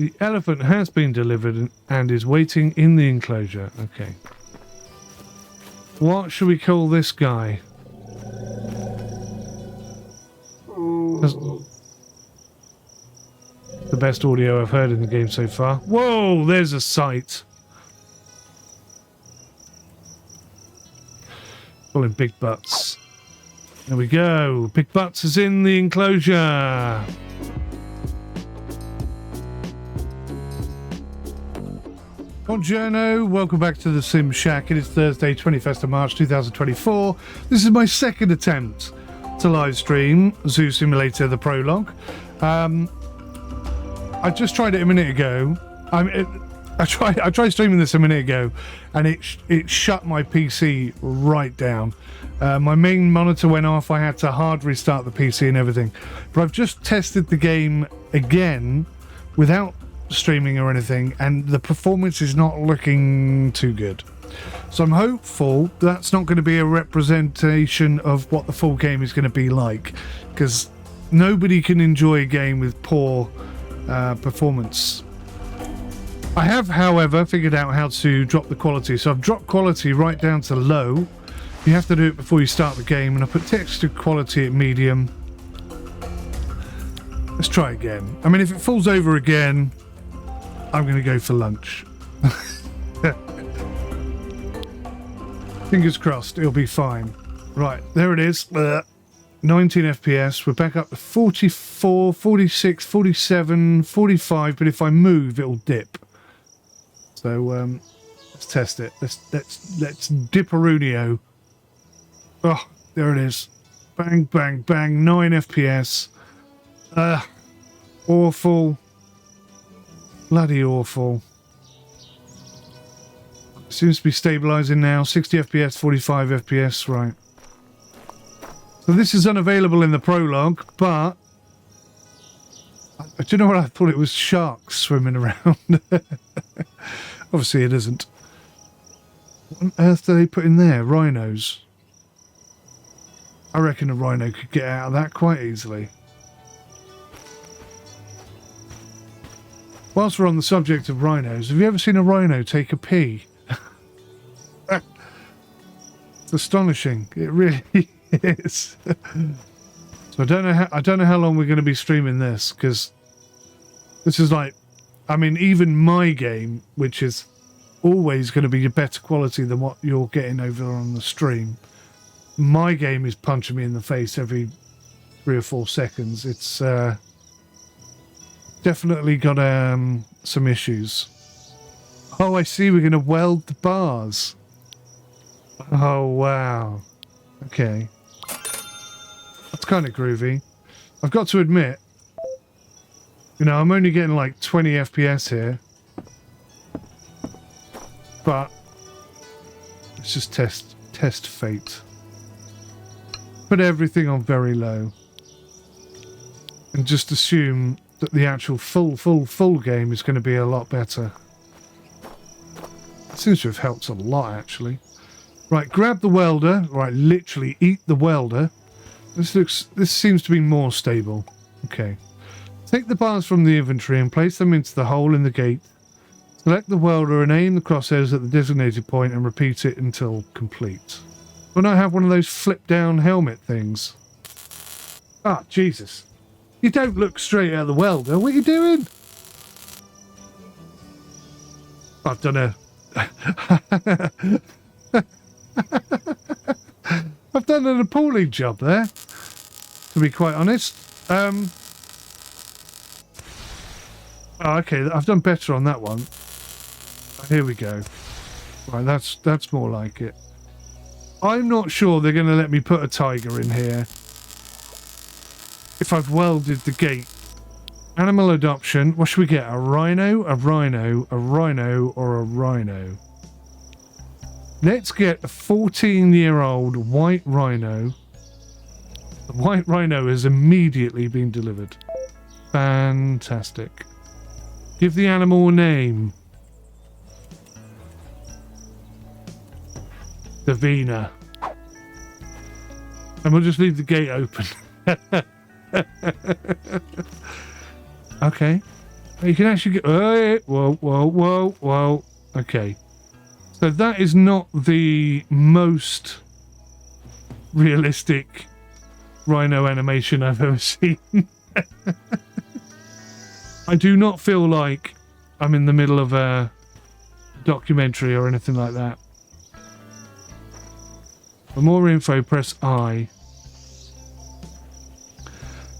The elephant has been delivered and is waiting in the enclosure. Okay. What should we call this guy? That's the best audio I've heard in the game so far. Whoa, there's a sight. Calling Big Butts. There we go. Big Butts is in the enclosure. Buongiorno, welcome back to the Sim Shack. It is Thursday, 21st of March 2024. This is my second attempt to live stream Zoo Simulator, the prologue. I just tried it a minute ago. I tried streaming this a minute ago, and it shut my PC right down. My main monitor went off. I had to hard restart the PC and everything. But I've just tested the game again without streaming or anything, and the performance is not looking too good. So I'm hopeful that's not going to be a representation of what the full game is going to be like, because nobody can enjoy a game with poor performance. I have, however, figured out how to drop the quality. So I've dropped quality right down to low. You have to do it before you start the game, and I put texture quality at medium. Let's try again. I mean, if it falls over again, I'm going to go for lunch. Fingers crossed, it'll be fine. Right, there it is. 19 FPS. We're back up to 44, 46, 47, 45. But if I move, it'll dip. So let's test it. Let's dipperunio. Oh, there it is. Bang, bang, bang. 9 FPS. Awful. Bloody awful. Seems to be stabilizing now. 60 FPS, 45 FPS, right. So this is unavailable in the prologue, but do you know what? I thought it was sharks swimming around. Obviously it isn't. What on earth do they put in there? Rhinos. I reckon a rhino could get out of that quite easily. Whilst we're on the subject of rhinos, have you ever seen a rhino take a pee? It's astonishing. It really is. So I don't know how long we're going to be streaming this, because this is like, I mean, even my game, which is always going to be better quality than what you're getting over on the stream, my game is punching me in the face every 3 or 4 seconds. It's definitely got some issues. Oh, I see. We're going to weld the bars. Oh, wow. Okay. That's kind of groovy. I've got to admit, you know, I'm only getting like 20 FPS here. But let's just test fate. Put everything on very low. And just assume that the actual full game is going to be a lot better. It seems to have helped a lot, actually. Right, grab the welder. Right, literally eat the welder. This seems to be more stable. Okay. Take the bars from the inventory and place them into the hole in the gate. Select the welder and aim the crosshairs at the designated point and repeat it until complete. When I have one of those flip-down helmet things. Ah, Jesus. You don't look straight at the welder. What are you doing? I've done a... I've done an appalling job there, to be quite honest. Oh, okay, I've done better on that one. Here we go. Right, that's more like it. I'm not sure they're going to let me put a tiger in here if I've welded the gate. Animal adoption. What should we get? A rhino, a rhino, a rhino, or a rhino? Let's get a 14-year-old white rhino. The white rhino has immediately been delivered. Fantastic. Give the animal a name. Davina. And we'll just leave the gate open. Okay. You can actually get... whoa, whoa, whoa, whoa. Okay. So that is not the most realistic rhino animation I've ever seen. I do not feel like I'm in the middle of a documentary or anything like that. For more info, press I.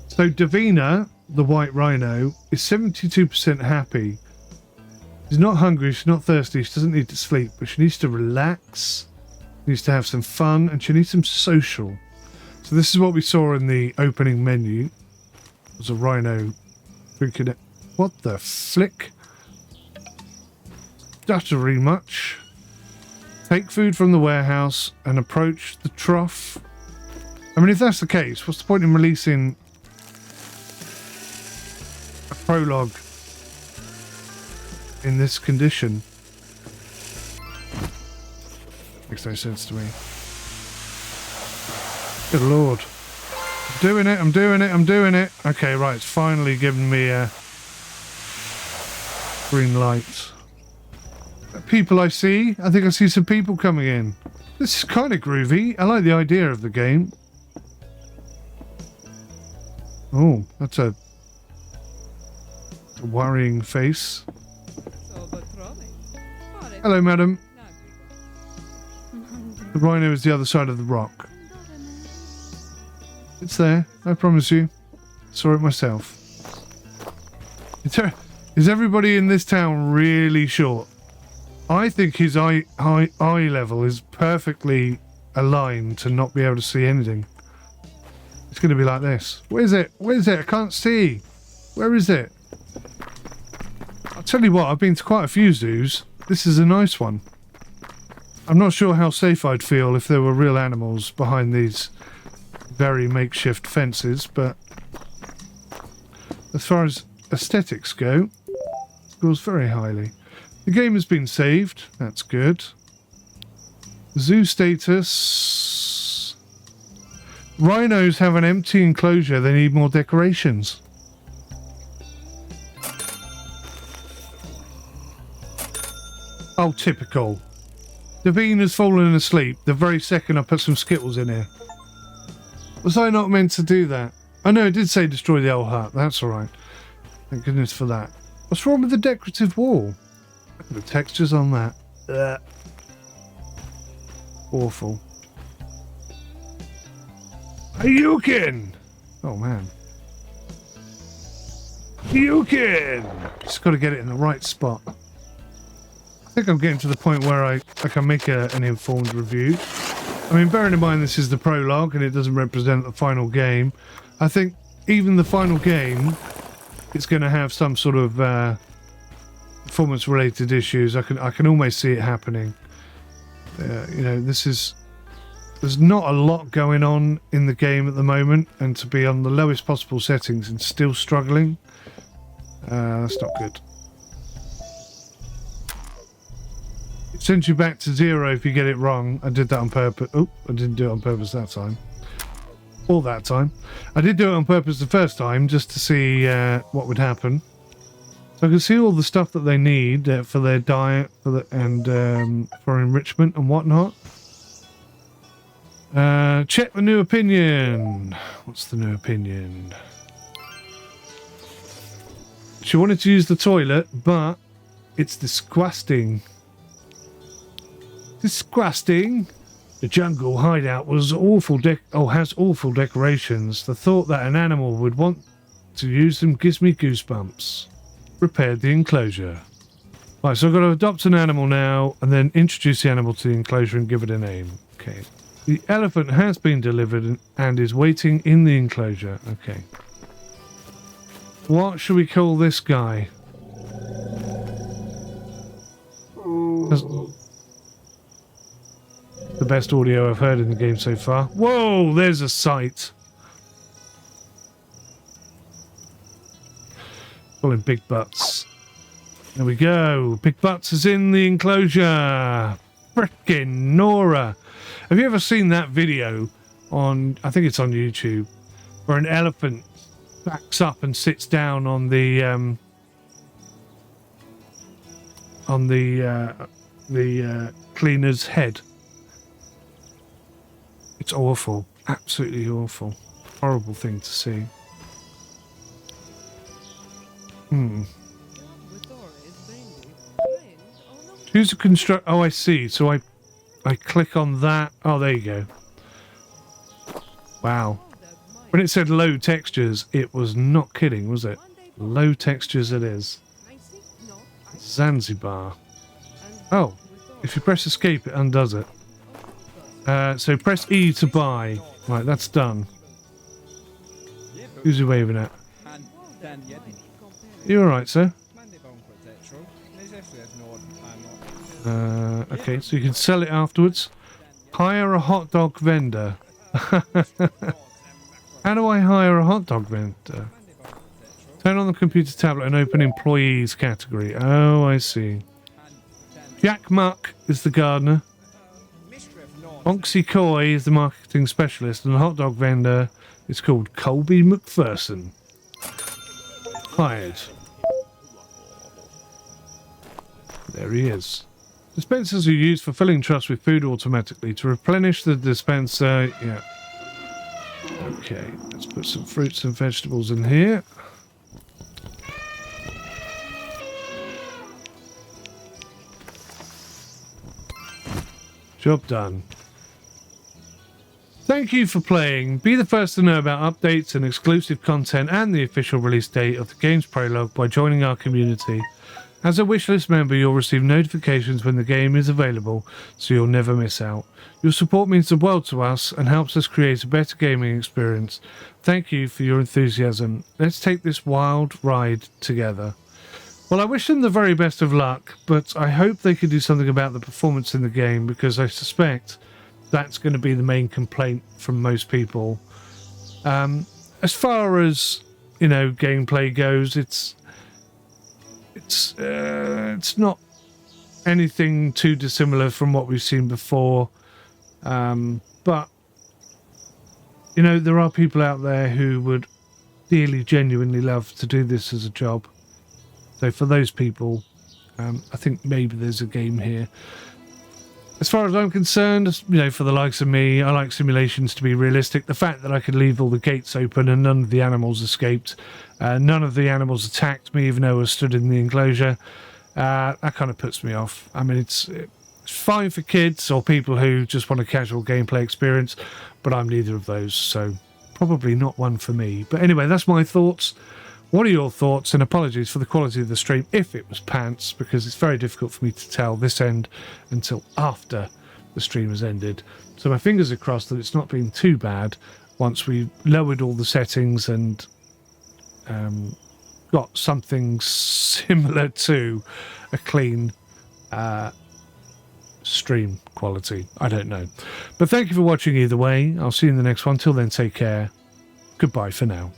So Davina, the white rhino, is 72% happy. She's not hungry, she's not thirsty, she doesn't need to sleep, but she needs to relax, she needs to have some fun, and she needs some social. So this is what we saw in the opening menu. There's a rhino drinking it. What the flick? Stuttery much. Take food from the warehouse and approach the trough. I mean, if that's the case, what's the point in releasing a prologue in this condition? Makes no sense to me. Good lord. I'm doing it, I'm doing it, I'm doing it. Okay, right, it's finally given me a green light. People I see. I think I see some people coming in. This is kind of groovy. I like the idea of the game. Oh, that's a worrying face. Hello, madam. The rhino is the other side of the rock. It's there, I promise you. Saw it myself. Is everybody in this town really short? I think his eye level is perfectly aligned to not be able to see anything. It's going to be like this. Where is it? Where is it? I can't see. Where is it? I'll tell you what, I've been to quite a few zoos. This is a nice one. I'm not sure how safe I'd feel if there were real animals behind these very makeshift fences, but as far as aesthetics go, it scores very highly. The game has been saved. That's good. Zoo status. Rhinos have an empty enclosure. They need more decorations. Oh, typical. Davina's fallen asleep the very second I put some Skittles in here. Was I not meant to do that? I know it did say destroy the old hut. That's alright. Thank goodness for that. What's wrong with the decorative wall? Look at the textures on that. Ugh. Awful. Ayukin! Oh man. Ayukin! Just got to get it in the right spot. I think I'm getting to the point where I can make an informed review. I mean, bearing in mind this is the prologue and it doesn't represent the final game, I think even the final game is going to have some sort of performance-related issues. I can almost see it happening. You know, there's not a lot going on in the game at the moment, and to be on the lowest possible settings and still struggling, that's not good. It sends you back to 0 if you get it wrong. I did that on purpose. Oh, I didn't do it on purpose that time. All that time. I did do it on purpose the first time just to see what would happen. So I can see all the stuff that they need for their diet and for enrichment and whatnot. Check the new opinion. What's the new opinion? She wanted to use the toilet, but it's disgusting. Disgusting. The jungle hideout was awful. Has awful decorations. The thought that an animal would want to use them gives me goosebumps. Repaired the enclosure. Right, so I've got to adopt an animal now, and then introduce the animal to the enclosure and give it a name. Okay. The elephant has been delivered and is waiting in the enclosure. Okay. What should we call this guy? That's the best audio I've heard in the game so far. Whoa, there's a sight. Call him Big Butts. There we go. Big Butts is in the enclosure. Frickin' Nora. Have you ever seen that video on, I think it's on YouTube, where an elephant backs up and sits down on the on the cleaner's head. It's awful. Absolutely awful. Horrible thing to see. Choose a construct. Oh, I see. So I click on that. Oh, there you go. Wow. When it said low textures, it was not kidding, was it? Low textures it is. Zanzibar. Oh, if you press escape, it undoes it. So press E to buy. Right, that's done. Who's he waving at? You alright, sir? Okay, so you can sell it afterwards. Hire a hot dog vendor. How do I hire a hot dog vendor? Turn on the computer tablet and open employees category. Oh, I see. Jack Muck is the gardener. 𝐒𝐿𝐷 is the marketing specialist, and the hot dog vendor is called Colby McPherson. Hired. There he is. Dispensers are used for filling trucks with food automatically. To replenish the dispenser, yeah. Okay, let's put some fruits and vegetables in here. Job done. Thank you for playing. Be the first to know about updates and exclusive content and the official release date of the game's prologue by joining our community. As a wishlist member, you'll receive notifications when the game is available, so you'll never miss out. Your support means the world to us and helps us create a better gaming experience. Thank you for your enthusiasm. Let's take this wild ride together. Well, I wish them the very best of luck, but I hope they could do something about the performance in the game, because I suspect that's going to be the main complaint from most people. As far as, you know, gameplay goes, it's not anything too dissimilar from what we've seen before. But, you know, there are people out there who would dearly, genuinely love to do this as a job. So for those people, I think maybe there's a game here. As far as I'm concerned, you know, for the likes of me, I like simulations to be realistic. The fact that I could leave all the gates open and none of the animals escaped, none of the animals attacked me even though I was stood in the enclosure, that kind of puts me off. I mean, it's fine for kids or people who just want a casual gameplay experience, but I'm neither of those, so probably not one for me. But anyway, that's my thoughts. What are your thoughts? And apologies for the quality of the stream if it was pants, because it's very difficult for me to tell this end until after the stream has ended. So my fingers are crossed that it's not been too bad once we lowered all the settings and got something similar to a clean stream quality. I don't know. But thank you for watching either way. I'll see you in the next one. Till then, take care. Goodbye for now.